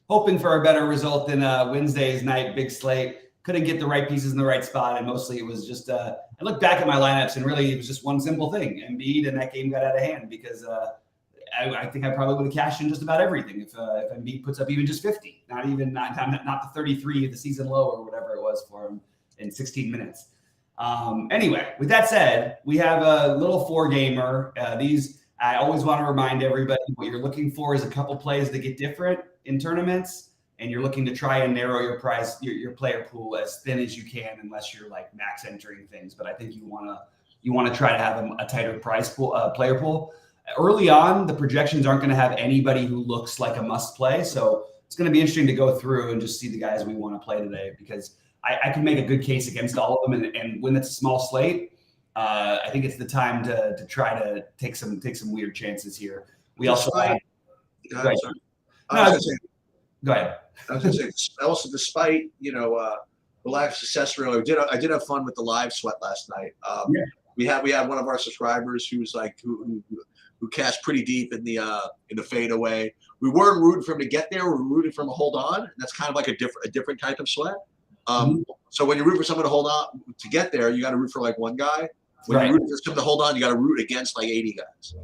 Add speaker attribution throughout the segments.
Speaker 1: hoping for a better result than Wednesday's night big slate. Couldn't get the right pieces in the right spot, and mostly it was just. I looked back at my lineups, and really it was just one simple thing: Embiid, and that game got out of hand because I think I probably would have cashed in just about everything if Embiid puts up even just 50, not the 33, the season low or whatever it was for him in 16 minutes. Anyway, with that said, we have a little 4-gamer. I always want to remind everybody what you're looking for is a couple plays that get different in tournaments, and you're looking to try and narrow your price, your player pool as thin as you can, unless you're like max entering things. But I think you want to try to have a tighter price pool, player pool. Early on, the projections aren't going to have anybody who looks like a must play, so it's going to be interesting to go through and just see the guys we want to play today, because I can make a good case against all of them, and when it's a small slate, I think it's the time to try to take some weird chances here. We also go ahead.
Speaker 2: I was going to say, also, despite the lack of success, really, I did have fun with the live sweat last night. We had one of our subscribers who was like who cast pretty deep in the fadeaway. We weren't rooting for him to get there. We were rooting for him to hold on. And that's kind of like a different type of sweat. So when you root for someone to hold on to get there, you got to root for like one guy. When you root for someone to hold on, you got to root against like 80 guys.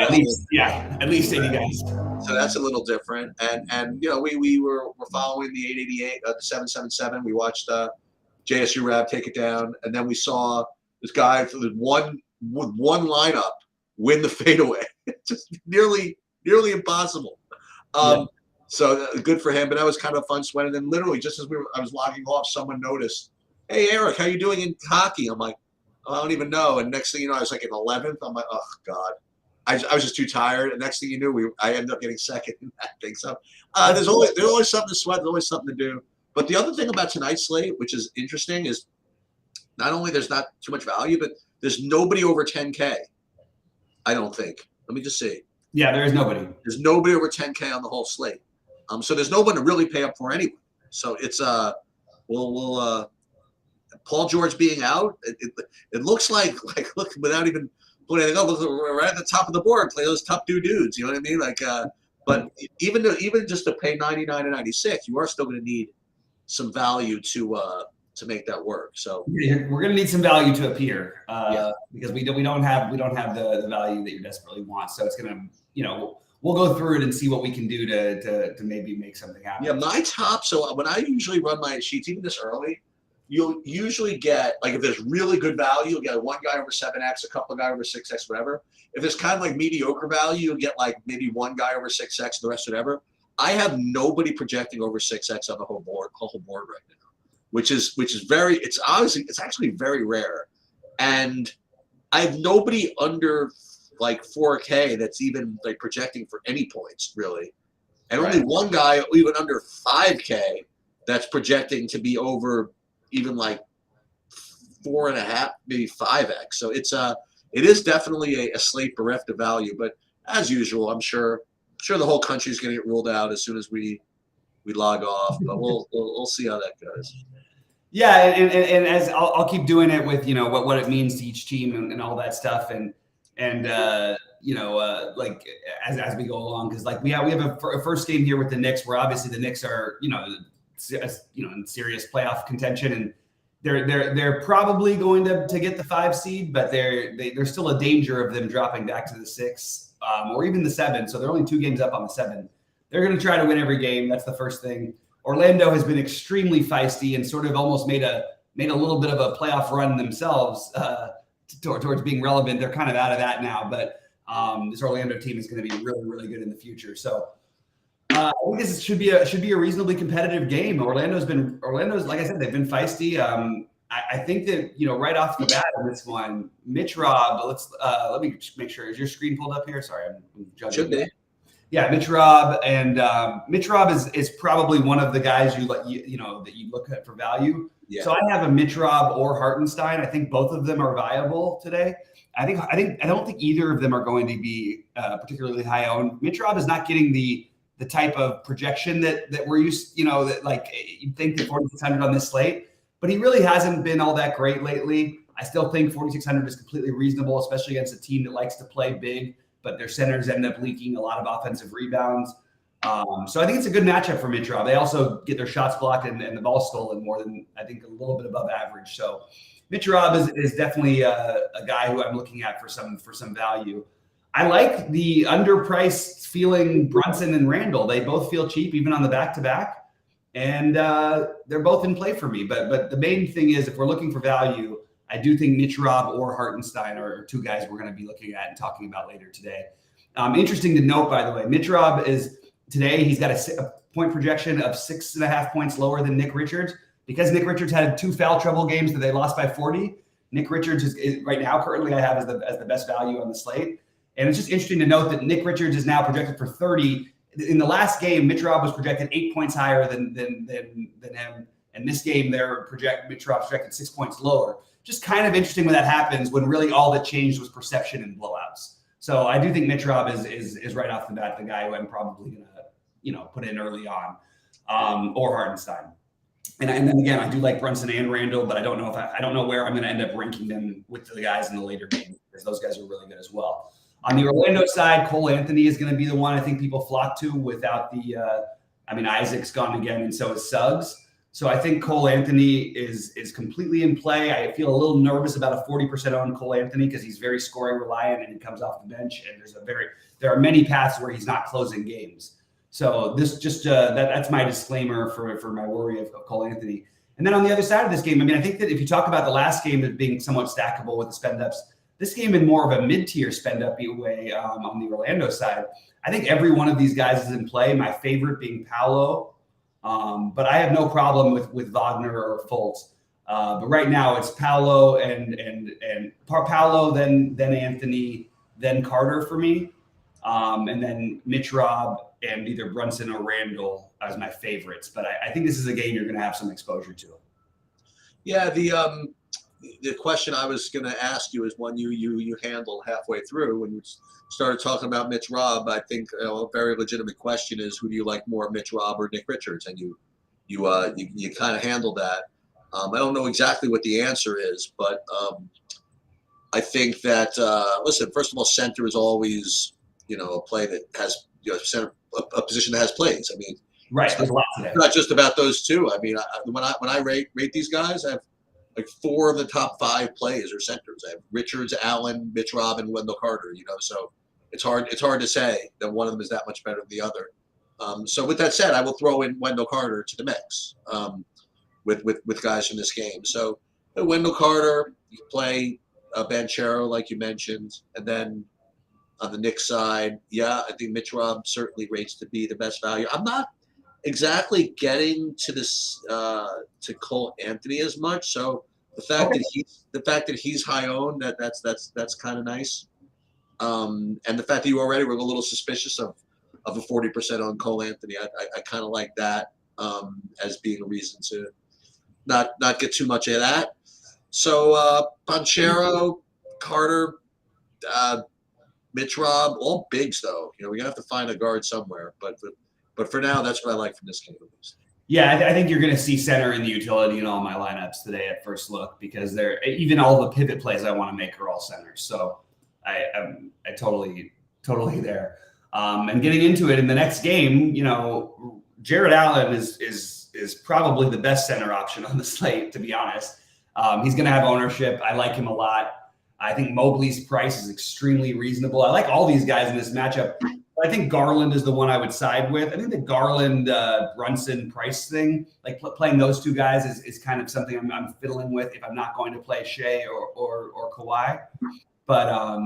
Speaker 2: At
Speaker 1: least 80 guys.
Speaker 2: So that's a little different. And we were following the 888, the 777. We watched JSU Rab take it down, and then we saw this guy with one lineup win the fadeaway. Just nearly impossible. So good for him, but that was kind of fun sweat. And then literally just as I was logging off, someone noticed, "Hey Eric, how you doing in hockey?" I'm like, "Oh, I don't even know." And next thing you know, I was like in 11th. I'm like, "Oh God." I was just too tired. And next thing you knew, I ended up getting second in that thing. So there's always something to sweat. There's always something to do. But the other thing about tonight's slate, which is interesting, is not only there's not too much value, but there's nobody over 10K. I don't think. Let me just see.
Speaker 1: Yeah, there is nobody.
Speaker 2: There's nobody over 10K on the whole slate. So there's no one to really pay up for anyway. So it's Paul George being out. It looks like look, without even putting anything up, look right at the top of the board. Play those top dudes. You know what I mean? Like, but even just to pay 99 and 96, you are still going to need some value to make that work. So
Speaker 1: we're going to need some value to appear because we don't have the value that you desperately want. So it's going to we'll go through it and see what we can do to maybe make something happen.
Speaker 2: Yeah, my top. So when I usually run my sheets, even this early, you'll usually get, like, if there's really good value, you'll get one guy over 7x, a couple of guys over 6x, whatever. If it's kind of like mediocre value, you'll get like maybe one guy over 6x, the rest whatever. I have nobody projecting over 6x on the whole board right now, which is it's actually very rare. And I have nobody under like 4K that's even like projecting for any points really. And only one guy even under 5K that's projecting to be over even like 4.5, maybe 5x. So it is definitely a slate bereft of value. But as usual, I'm sure the whole country is going to get ruled out as soon as we log off. But we'll see how that goes.
Speaker 1: Yeah, and as I'll keep doing it with what it means to each team and all that stuff, and like as we go along, because like we have a first game here with the Knicks, where obviously the Knicks are in serious playoff contention, and they're probably going to get the 5 seed, but there's still a danger of them dropping back to the 6 or even the 7. So they're only 2 games up on the 7. They're going to try to win every game. That's the first thing. Orlando has been extremely feisty and sort of almost made a little bit of a playoff run themselves towards being relevant. They're kind of out of that now, but this Orlando team is going to be really, really good in the future. So I think this should be a reasonably competitive game. Orlando's like I said, they've been feisty. I think that right off the bat on this one, Mitch Robb. Let me make sure. Is your screen pulled up here? Sorry, I'm judging.
Speaker 2: Should be.
Speaker 1: Yeah, Mitch Robb, and Mitch Robb is probably one of the guys that you look at for value. Yeah. So I have a Mitch Robb or Hartenstein. I think both of them are viable today. I don't think either of them are going to be particularly high owned. Mitch Robb is not getting the type of projection that we're used, that like you'd think that 4,600 on this slate, but he really hasn't been all that great lately. I still think 4,600 is completely reasonable, especially against a team that likes to play big, but their centers end up leaking a lot of offensive rebounds. So I think it's a good matchup for Mitrov. They also get their shots blocked and the ball stolen more than, I think, a little bit above average. So Mitrov is definitely a guy who I'm looking at for some value. I like the underpriced feeling Brunson and Randall. They both feel cheap, even on the back-to-back. And they're both in play for me. But the main thing is, if we're looking for value, I do think Mitrov or Hartenstein are two guys we're going to be looking at and talking about later today. Interesting to note, by the way, Mitrov today he's got a point projection of 6.5 points lower than Nick Richards. Because Nick Richards had 2 foul trouble games that they lost by 40, Nick Richards is right now currently I have as the best value on the slate. And it's just interesting to note that Nick Richards is now projected for 30. In the last game, Mitrov was projected 8 points higher than him. And this game, Mitrov's projected 6 points lower. Just kind of interesting when that happens, when really all that changed was perception and blowouts. So I do think Mitrov is right off the bat the guy who I'm probably gonna put in early on, or Hartenstein. And then again, I do like Brunson and Randall, but I don't know where I'm going to end up ranking them with the guys in the later game, because those guys are really good as well. On the Orlando side, Cole Anthony is going to be the one I think people flock to without Isaac's gone again, and so is Suggs. So I think Cole Anthony is completely in play. I feel a little nervous about a 40% owned Cole Anthony because he's very scoring reliant and he comes off the bench, and there are many paths where he's not closing games. So this just that's my disclaimer for my worry of Cole Anthony. And then on the other side of this game, I think that if you talk about the last game as being somewhat stackable with the spend ups, this game in more of a mid-tier spend up way on the Orlando side. I think every one of these guys is in play. My favorite being Paolo, but I have no problem with Wagner or Fultz. But right now it's Paolo and Paolo, then Anthony, then Carter for me, and then Mitrov and either Brunson or Randall as my favorites. But I think this is a game you're going to have some exposure to. Yeah,
Speaker 2: the question I was going to ask you is one you handled halfway through when you started talking about Mitch Robb. I think a very legitimate question is, who do you like more, Mitch Robb or Nick Richards? And you kind of handled that. I don't know exactly what the answer is, but I think that listen, first of all, center is always a play that has center, a position that has plays.
Speaker 1: Right. There's lots of
Speaker 2: it's not just about those two. When I rate these guys, I have like 4 of the top 5 plays are centers. I have Richards, Allen, Mitch Robb, and Wendell Carter. So it's hard to say that one of them is that much better than the other. So with that said, I will throw in Wendell Carter to the mix with guys from this game. So Wendell Carter, you play Banchero like you mentioned, and then on the Knicks side, I think Mitch Robb certainly rates to be the best value. I'm not exactly getting to this to Cole Anthony as much. So the fact that he's high owned, that's kind of nice. And the fact that you already were a little suspicious of a 40% on Cole Anthony, I kind of like that as being a reason to not get too much of that. So Banchero, Carter, Mitch Robb, all bigs though. We're gonna have to find a guard somewhere, but for now, that's what I like from this game at least.
Speaker 1: Yeah, I think you're going to see center in the utility in all my lineups today at first look, because they're even all the pivot plays I want to make are all centers. So I'm totally there. And getting into it in the next game, Jared Allen is probably the best center option on the slate, to be honest. He's going to have ownership. I like him a lot. I think Mobley's price is extremely reasonable. I like all these guys in this matchup. I think Garland is the one I would side with. I think the Garland Brunson price thing, like playing those two guys, is kind of something I'm fiddling with if I'm not going to play Shea or Kawhi. But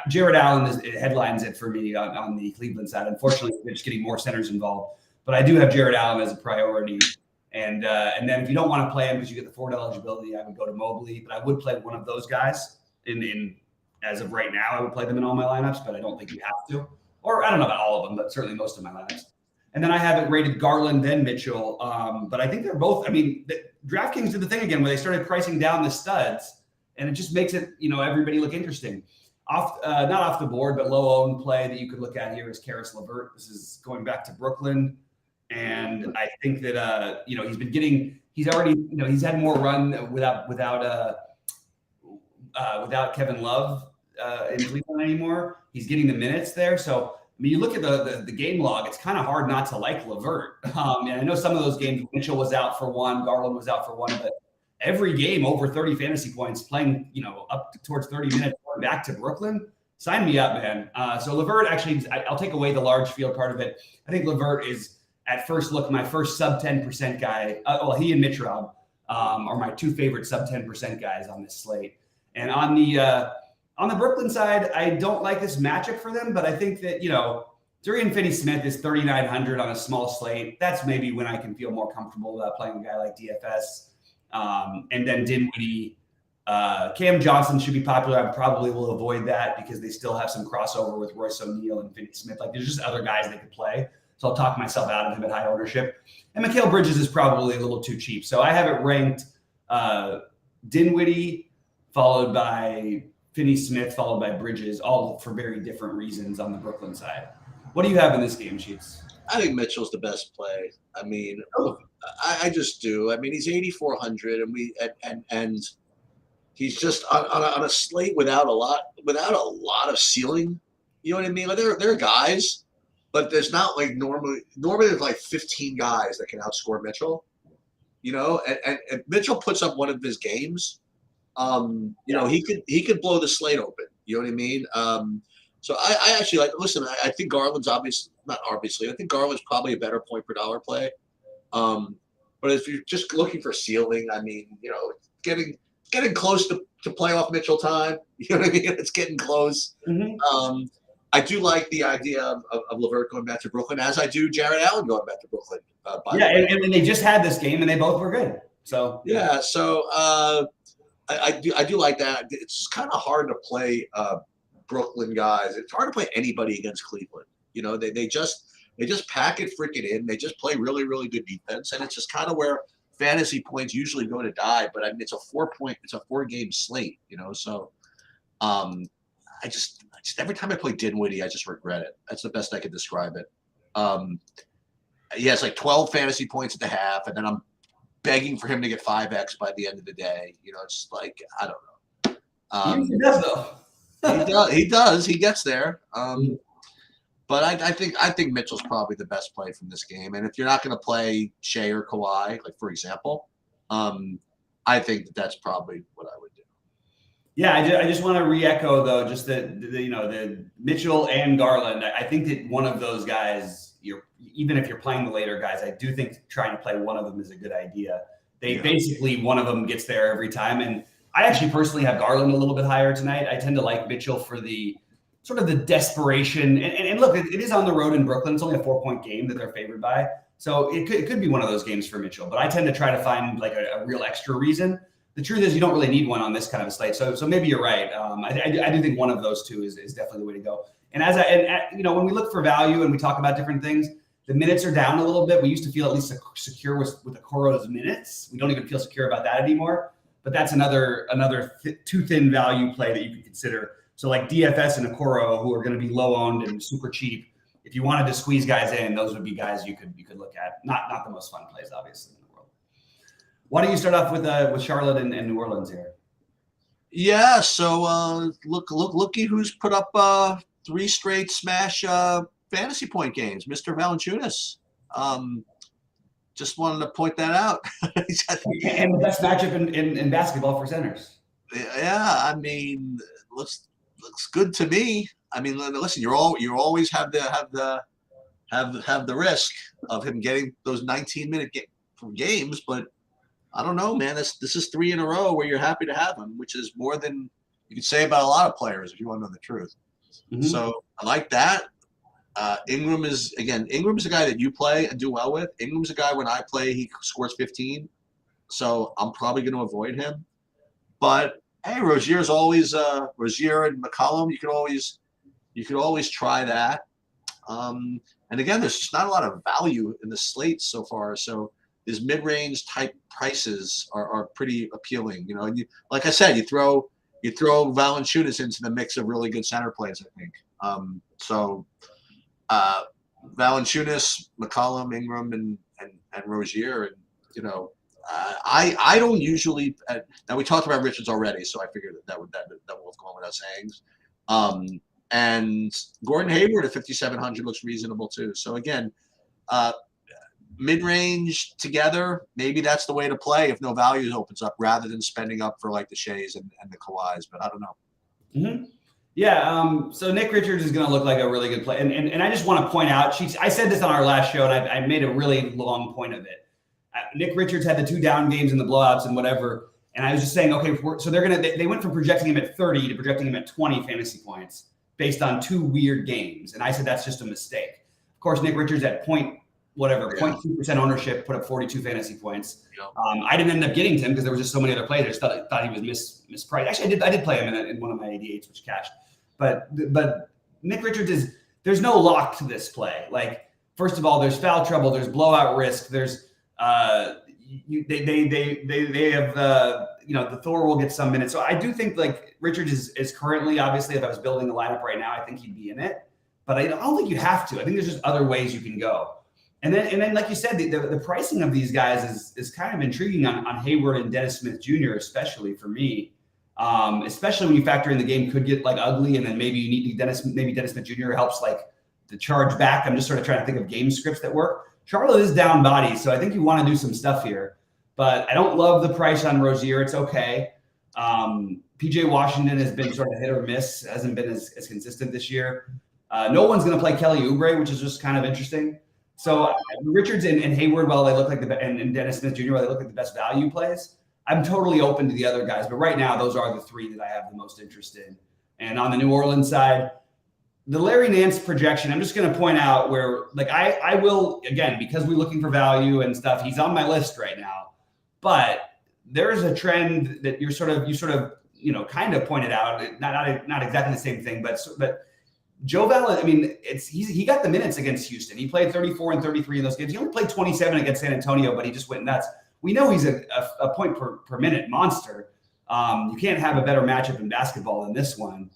Speaker 1: Jared Allen headlines it for me on the Cleveland side. Unfortunately, they're just getting more centers involved. But I do have Jared Allen as a priority. And then if you don't want to play him because you get the forward eligibility, I would go to Mobley. But I would play one of those guys in as of right now. I would play them in all my lineups, but I don't think you have to. Or I don't know about all of them, but certainly most of my lineups. And then I have it rated Garland, then Mitchell. But I think they're both. DraftKings did the thing again where they started pricing down the studs, and it just makes it everybody look interesting. Not off the board, but low owned play that you could look at here is Karis LeVert. This is going back to Brooklyn, and I think that he's had more run without Kevin Love in Cleveland anymore. He's getting the minutes there. So mean, you look at the game log, it's kind of hard not to like Levert. And I know some of those games, Mitchell was out for one, Garland was out for one, but every game over 30 fantasy points, playing, up towards 30 minutes, going back to Brooklyn. Sign me up, man. So Levert, actually, I'll take away the large field part of it. I think Levert is, at first look, my first sub 10% guy. He and Mitch Rob are my two favorite sub 10% guys on this slate. And on the Brooklyn side, I don't like this matchup for them, but I think that, Dorian Finney-Smith is 3,900 on a small slate. That's maybe when I can feel more comfortable about playing a guy like DFS. And then Dinwiddie, Cam Johnson should be popular. I probably will avoid that because they still have some crossover with Royce O'Neal and Finney-Smith. Like, there's just other guys they could play. So I'll talk myself out of him at high ownership. And Mikal Bridges is probably a little too cheap. So I have it ranked Dinwiddie, followed by Finney-Smith, followed by Bridges, all for very different reasons on the Brooklyn side. What do you have in this game, Sheets?
Speaker 2: I think Mitchell's the best play. I mean, I just do. I mean, he's 8,400, and he's just on a slate without a lot of ceiling. You know what I mean? Like there are guys, but there's not like normally there's like 15 guys that can outscore Mitchell. And Mitchell puts up one of his games. He could blow the slate open. You know what I mean? So I actually like. Listen, I think Garland's not obviously. I think Garland's probably a better point per dollar play. But if you're just looking for ceiling, I mean, getting close to playoff Mitchell time. You know what I mean? It's getting close.
Speaker 1: Mm-hmm.
Speaker 2: I do like the idea of Levert going back to Brooklyn, as I do Jared Allen going back to Brooklyn.
Speaker 1: And they just had this game, and they both were good. So
Speaker 2: yeah, so I do like that. It's kind of hard to play Brooklyn guys. It's hard to play anybody against Cleveland. They just pack it freaking in. They just play really, really good defense, and it's just kind of where fantasy points usually go to die. But I mean, it's a 4-game slate. So I just every time I play Dinwiddie, I just regret it. That's the best I can describe it. It's like 12 fantasy points at the half, and then I'm begging for him to get 5x by the end of the day. It's like, I don't know.
Speaker 1: He does though.
Speaker 2: He does. He gets there. But I think Mitchell's probably the best play from this game. And if you're not going to play Shea or Kawhi, like for example, I think that's probably what I would do.
Speaker 1: Yeah, I just want to re-echo though, just the Mitchell and Garland. I think that one of those guys, even if you're playing the later guys, I do think trying to play one of them is a good idea. Basically one of them gets there every time, and I actually personally have Garland a little bit higher tonight. I tend to like Mitchell for the sort of the desperation. And look, it is on the road in Brooklyn. It's only a 4-point game that they're favored by. So it could be one of those games for Mitchell. But I tend to try to find like a real extra reason. The truth is you don't really need one on this kind of a slate. So maybe you're right. I do think one of those two is definitely the way to go. And when we look for value and we talk about different things, the minutes are down a little bit. We used to feel at least secure with Okoro's minutes. We don't even feel secure about that anymore. But that's another too thin value play that you could consider. So like DFS and Okoro, who are going to be low owned and super cheap, if you wanted to squeeze guys in, those would be guys you could look at. Not the most fun plays, obviously, in the world. Why don't you start off with Charlotte and New Orleans here?
Speaker 2: Yeah. So looky who's put up 3 straight smash fantasy point games, Mr. Valanciunas. Just wanted to point that out.
Speaker 1: And the best matchup in basketball for centers.
Speaker 2: Yeah, I mean, looks good to me. I mean, listen, you always have the risk of him getting those 19-minute games, but I don't know, man. This is 3 in a row where you're happy to have him, which is more than you could say about a lot of players if you want to know the truth. Mm-hmm. So I like that. Ingram is a guy that you play and do well with. Ingram's a guy when I play, he scores 15. So I'm probably going to avoid him. But hey, Rozier's always Rozier and McCollum. You could always try that. And again, there's just not a lot of value in the slate so far. So these mid-range type prices are pretty appealing. And like I said, you throw Valanciunas into the mix of really good center plays, I think. Valanciunas, McCollum, Ingram, and Rozier, and I don't usually. Now we talked about Richards already, so I figured that will have gone without saying. And Gordon Hayward at 5,700 looks reasonable too. So again, mid-range together, maybe that's the way to play if no value opens up, rather than spending up for like the Shays and the Kawhis. But I don't know.
Speaker 1: Mm-hmm. Yeah. So Nick Richards is going to look like a really good play. And I just want to point out, I said this on our last show, and I made a really long point of it. Nick Richards had the 2 down games in the blowouts and whatever. And I was just saying, okay, so they went from projecting him at 30 to projecting him at 20 fantasy points based on 2 weird games. And I said, that's just a mistake. Of course, Nick Richards at 0.2% ownership put up 42 fantasy points. I didn't end up getting to him because there was just so many other players. I thought he was mispriced. Actually, I did play him in one of my 88s, which cashed. But Nick Richards there's no lock to this play. Like, first of all, there's foul trouble, there's blowout risk, there's they have the Thor will get some minutes. So I do think like Richards is currently, obviously, if I was building the lineup right now, I think he'd be in it. But I don't think you have to. I think there's just other ways you can go. And then like you said, the pricing of these guys is kind of intriguing on Hayward and Dennis Smith Jr., especially for me. Especially when you factor in the game could get like ugly, and then maybe you need Dennis Smith Jr. helps like the charge back. I'm just sort of trying to think of game scripts that work. Charlotte is down body, so I think you want to do some stuff here. But I don't love the price on Rozier. It's okay. PJ Washington has been sort of hit or miss, hasn't been as consistent this year. No one's going to play Kelly Oubre, which is just kind of interesting. So Richards and Hayward, while they look like and Dennis Smith Jr., while they look like the best value plays, I'm totally open to the other guys. But right now, those are the 3 that I have the most interest in. And on the New Orleans side, the Larry Nance projection, I'm just going to point out where, like, I will, again, because we're looking for value and stuff, he's on my list right now. But there's a trend that you sort of kind of pointed out, not exactly the same thing, but Joe Val, I mean, he got the minutes against Houston. He played 34 and 33 in those games. He only played 27 against San Antonio, but he just went nuts. We know he's a point per minute monster. You can't have a better matchup in basketball than this one.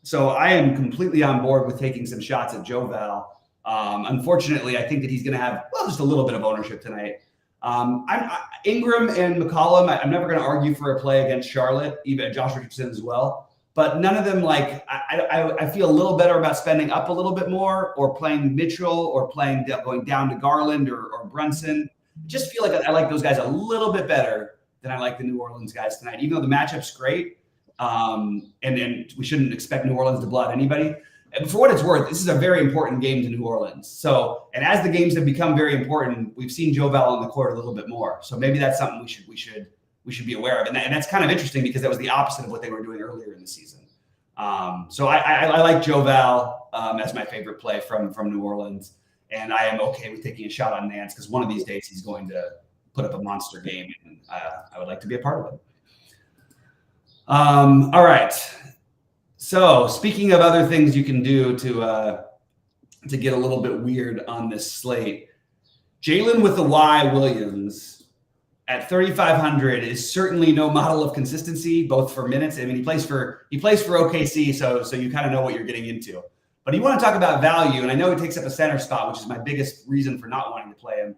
Speaker 1: So I am completely on board with taking some shots at Joe Val. Unfortunately, I think that he's going to have just a little bit of ownership tonight. Ingram and McCollum, I'm never going to argue for a play against Charlotte, even Josh Richardson as well. But none of them, like, I feel a little better about spending up a little bit more, or playing Mitchell, or going down to Garland or Brunson. I just feel like I like those guys a little bit better than I like the New Orleans guys tonight, even though the matchup's great. And we shouldn't expect New Orleans to blow out anybody. And for what it's worth, this is a very important game to New Orleans. So, and as the games have become very important, we've seen Joe Val on the court a little bit more. So maybe that's something we should be aware of. And that's kind of interesting because that was the opposite of what they were doing earlier in the season. So I like Joe Val as my favorite play from New Orleans. And I am okay with taking a shot on Nance because one of these days he's going to put up a monster game, and I would like to be a part of it. All right. So speaking of other things you can do to get a little bit weird on this slate, Jalen with the Y Williams at 3,500 is certainly no model of consistency, both for minutes. I mean, he plays for OKC, so you kind of know what you're getting into. But you want to talk about value, and I know he takes up a center spot, which is my biggest reason for not wanting to play him.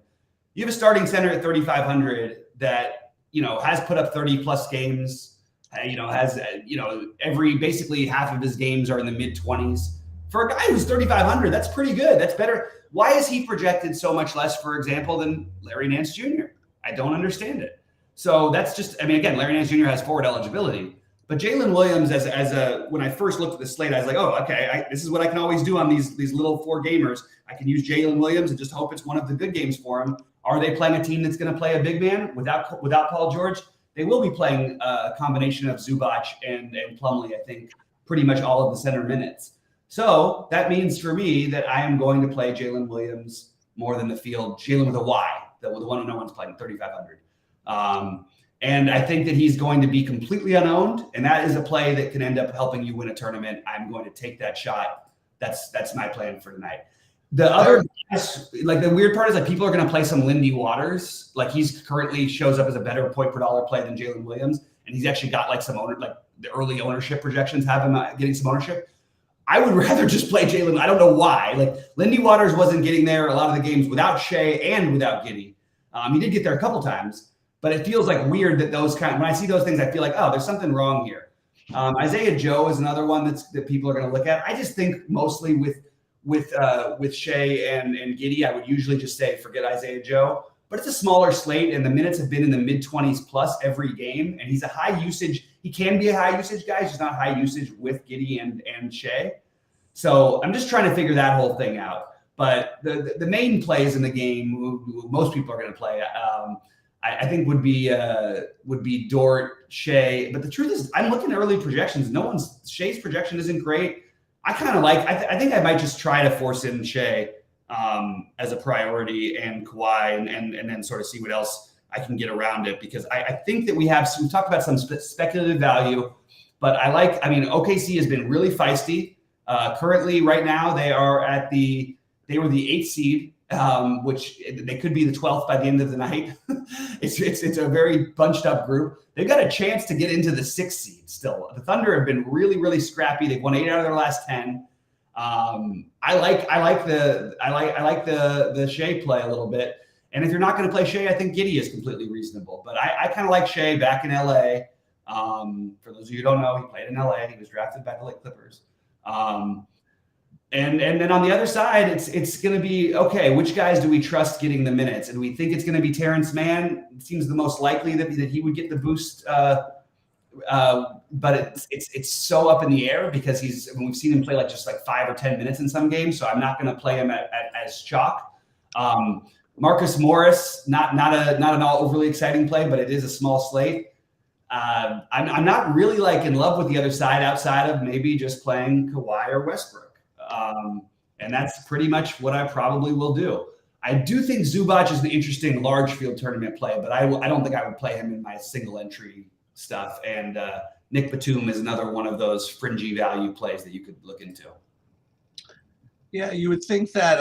Speaker 1: You have a starting center at 3,500 that, has put up 30 plus games, has basically half of his games are in the mid 20s. For a guy who's 3,500, that's pretty good. That's better. Why is he projected so much less, for example, than Larry Nance Jr.? I don't understand it. So that's just, again, Larry Nance Jr. has forward eligibility. But Jalen Williams, when I first looked at the slate, I was like, oh, okay, this is what I can always do on these little 4 gamers. I can use Jalen Williams and just hope it's one of the good games for him. Are they playing a team that's going to play a big man without Paul George? They will be playing a combination of Zubac and Plumlee, I think, pretty much all of the center minutes. So that means for me that I am going to play Jalen Williams more than the field. Jalen with a Y, the one no one's playing, 3,500. And I think that he's going to be completely unowned, and that is a play that can end up helping you win a tournament. I'm going to take that shot. That's my plan for tonight. The other, like the weird part is that people are going to play some Lindy Waters. Like he's currently shows up as a better point per dollar play than Jalen Williams, and he's actually got like some like the early ownership projections have him getting some ownership. I would rather just play Jalen. I don't know why. Like Lindy Waters wasn't getting there a lot of the games without Shea and without Giddey. He did get there a couple times. But it feels like weird that when I see those things, I feel like, oh, there's something wrong here. Isaiah Joe is another one that people are going to look at. I just think mostly with Shea and Giddey, I would usually just say forget Isaiah Joe. But it's a smaller slate, and the minutes have been in the mid-20s plus every game. And he's a high usage. He can be a high usage guy. He's just not high usage with Giddey and Shea. So I'm just trying to figure that whole thing out. But the main plays in the game, who most people are going to play, I think would be Dort, Shea. But the truth is, I'm looking at early projections. Shea's projection isn't great. I kind of like. I think I might just try to force in Shea as a priority and Kawhi, and then sort of see what else I can get around it, because I think that we've talked about some speculative value, but OKC has been really feisty. Currently, right now, they were the 8th seed, which they could be the 12th by the end of the night. It's a very bunched up group. They've got a chance to get into the 6th seed still. The Thunder have been really, really scrappy. They've won 8 out of their last 10. I like the Shea play a little bit. And if you're not going to play Shea, I think Giddey is completely reasonable. But I kind of like Shea back in LA. For those of you who don't know, he played in LA. He was drafted by the Lake Clippers. And then on the other side, it's going to be, okay, which guys do we trust getting the minutes? And we think it's going to be Terrence Mann. It seems the most likely that he would get the boost. But it's so up in the air because we've seen him play just 5 or 10 minutes in some games. So I'm not going to play him as chalk. Marcus Morris, not an all overly exciting play, but it is a small slate. I'm not really in love with the other side outside of maybe just playing Kawhi or Westbrook. And that's pretty much what I probably will do. I do think Zubac is an interesting large field tournament play, but I don't think I would play him in my single entry stuff. And Nick Batum is another one of those fringy value plays that you could look into.
Speaker 2: Yeah, you would think that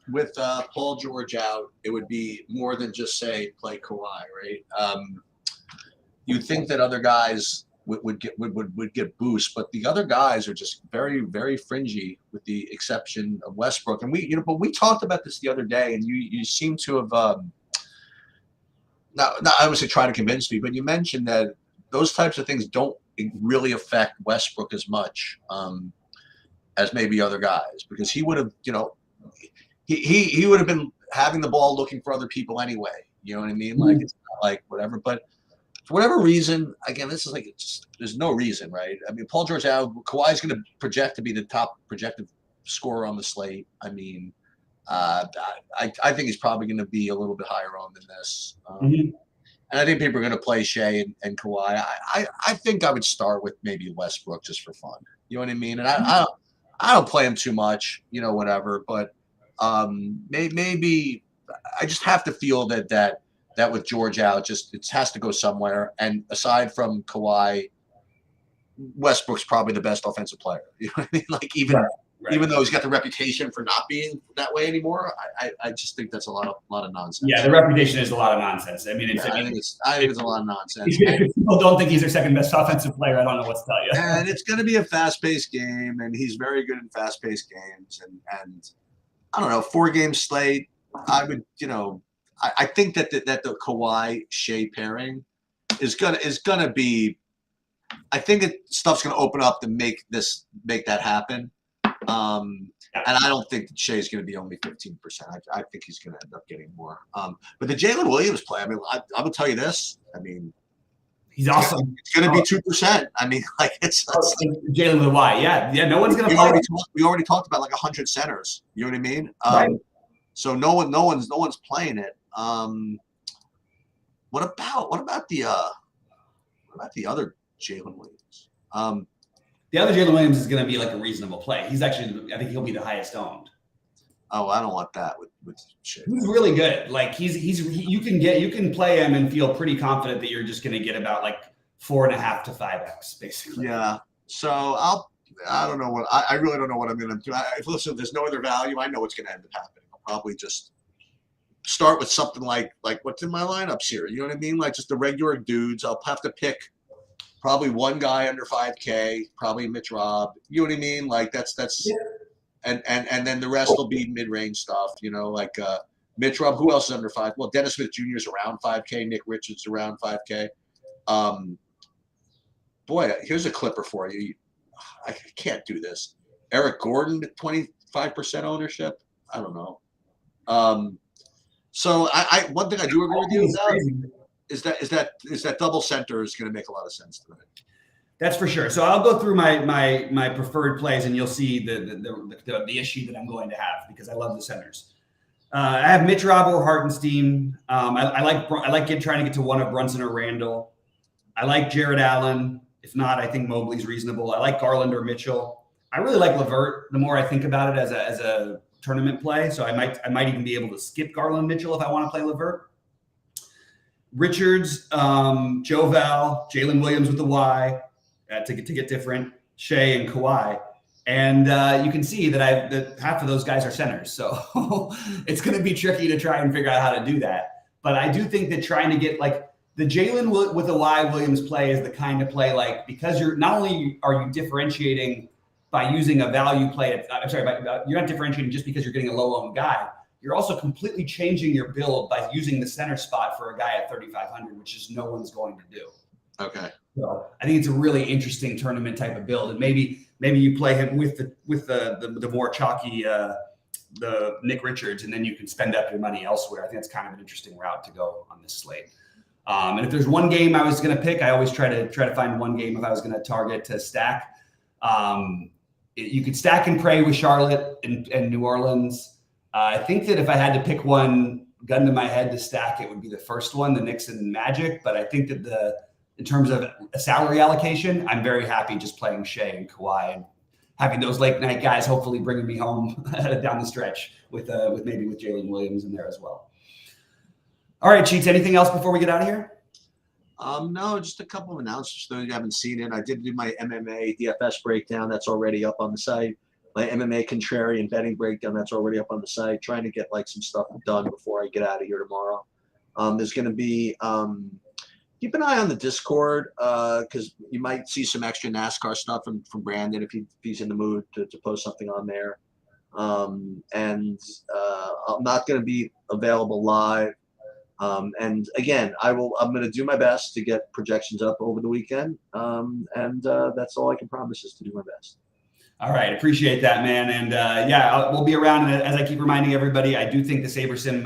Speaker 2: with Paul George out, it would be more than just say play Kawhi, right? You'd think that other guys would get boosts, but the other guys are just very, very fringy, with the exception of Westbrook. And we talked about this the other day, and you seem to have not obviously try to convince me, but you mentioned that those types of things don't really affect Westbrook as much as maybe other guys, because he would have, he would have been having the ball looking for other people anyway. You know what I mean? It's not whatever, but for whatever reason, again, this is there's no reason, right? I mean, Paul George out, Kawhi's going to project to be the top projected scorer on the slate. I mean, I think he's probably going to be a little bit higher on than this. And I think people are going to play Shea and Kawhi. I think I would start with maybe Westbrook just for fun. You know what I mean? And I don't play him too much, whatever. But maybe I just have to feel that with George out, it has to go somewhere. And aside from Kawhi, Westbrook's probably the best offensive player. You know what I mean? Even though he's got the reputation for not being that way anymore, I just think that's a lot of nonsense.
Speaker 1: Yeah, the reputation is a lot of nonsense. I mean,
Speaker 2: I think it's a lot of nonsense.
Speaker 1: If people don't think he's their second best offensive player, I don't know what to tell you.
Speaker 2: And it's going to be a fast-paced game, and he's very good in fast-paced games. And I don't know, 4-game slate. I would, I think that the Kawhi Shea pairing is gonna be. I think stuff's gonna open up to make that happen. And I don't think that Shea's going to be only 15%. I think he's going to end up getting more. But the Jalen Williams play, I mean, I will tell you this. I mean,
Speaker 1: he's awesome.
Speaker 2: It's going to be 2%. I mean, it's
Speaker 1: Jalen with a Y. Yeah. No one's going to play.
Speaker 2: We already talked about 100 centers. You know what I mean?
Speaker 1: Right.
Speaker 2: So no one's playing it. What about the other Jalen Williams?
Speaker 1: The other Jalen Williams is going to be a reasonable play. He's actually, I think he'll be the highest owned.
Speaker 2: Oh, I don't want that with shit.
Speaker 1: He's really good. You can play him and feel pretty confident that you're just going to get about 4.5 to 5x basically.
Speaker 2: Yeah. So I don't know what I really don't know what I'm going to do. Listen, if there's no other value, I know what's going to end up happening. I'll probably just start with something like what's in my lineups here. You know what I mean? Just the regular dudes. I'll have to pick probably one guy under 5K, probably Mitch Robb. You know what I mean? That's yeah. And then the rest will be mid-range stuff, Mitch Robb. Who else is under 5? Well, Dennis Smith Jr. is around 5K. Nick Richards around 5K. boy, here's a clipper for you. I can't do this. Eric Gordon at 25% ownership. I don't know. So I one thing I do agree with you about is that double center is going to make a lot of sense tonight.
Speaker 1: That's for sure. So I'll go through my preferred plays, and you'll see the issue that I'm going to have because I love the centers. I have Mitch Rob or Hartenstein. I like trying to get to one of Brunson or Randall. I like Jared Allen. If not, I think Mobley's reasonable. I like Garland or Mitchell. I really like LeVert. The more I think about it as a tournament play, so I might even be able to skip Garland Mitchell if I want to play LeVert. Richards, Joe Val, Jalen Williams with the Y to get different. Shea and Kawhi. And you can see that half of those guys are centers. So it's going to be tricky to try and figure out how to do that. But I do think that trying to get like the Jalen with a Y Williams play is the kind of play like, because you're not only are you differentiating by using a value play. You're not differentiating just because you're getting a low-owned guy. You're also completely changing your build by using the center spot for a guy at 3,500, which is no one's going to do.
Speaker 2: Okay.
Speaker 1: So I think it's a really interesting tournament type of build, and maybe you play him with the more chalky the Nick Richards, and then you can spend up your money elsewhere. I think that's kind of an interesting route to go on this slate. And if there's one game I was going to pick, I always try to find one game if I was going to target to stack. You could stack and pray with Charlotte and New Orleans. I think that if I had to pick one, gun to my head to stack, it would be the first one, the Knicks and Magic. But I think that in terms of a salary allocation, I'm very happy just playing Shea and Kawhi and having those late night guys hopefully bringing me home down the stretch with Jalen Williams in there as well. All right, Cheats, anything else before we get out of here?
Speaker 2: No, just a couple of announcements though you haven't seen it. I did do my MMA DFS breakdown. That's already up on the site. My MMA contrarian betting breakdown. That's already up on the site. Trying to get like some stuff done before I get out of here tomorrow. There's going to be keep an eye on the Discord because you might see some extra NASCAR stuff from Brandon if he's in the mood to post something on there. And I'm not going to be available live. And again, I'm going to do my best to get projections up over the weekend. And that's all I can promise is to do my best.
Speaker 1: All right. Appreciate that, man. And we'll be around. And as I keep reminding everybody, I do think the SaberSim,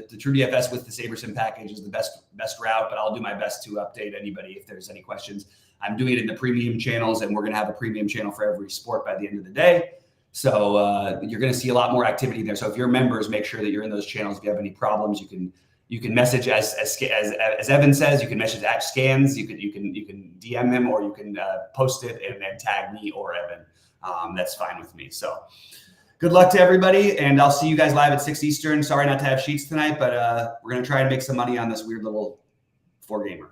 Speaker 1: the True DFS with the SaberSim package is the best route, but I'll do my best to update anybody if there's any questions. I'm doing it in the premium channels, and we're going to have a premium channel for every sport by the end of the day. So you're going to see a lot more activity there. So if you're members, make sure that you're in those channels. If you have any problems, you can message as Evan says, you can message at scans, you can DM them, or you can post it and tag me or Evan. That's fine with me. So good luck to everybody, and I'll see you guys live at 6 Eastern. Sorry not to have sheets tonight, but we're going to try and make some money on this weird little 4-gamer.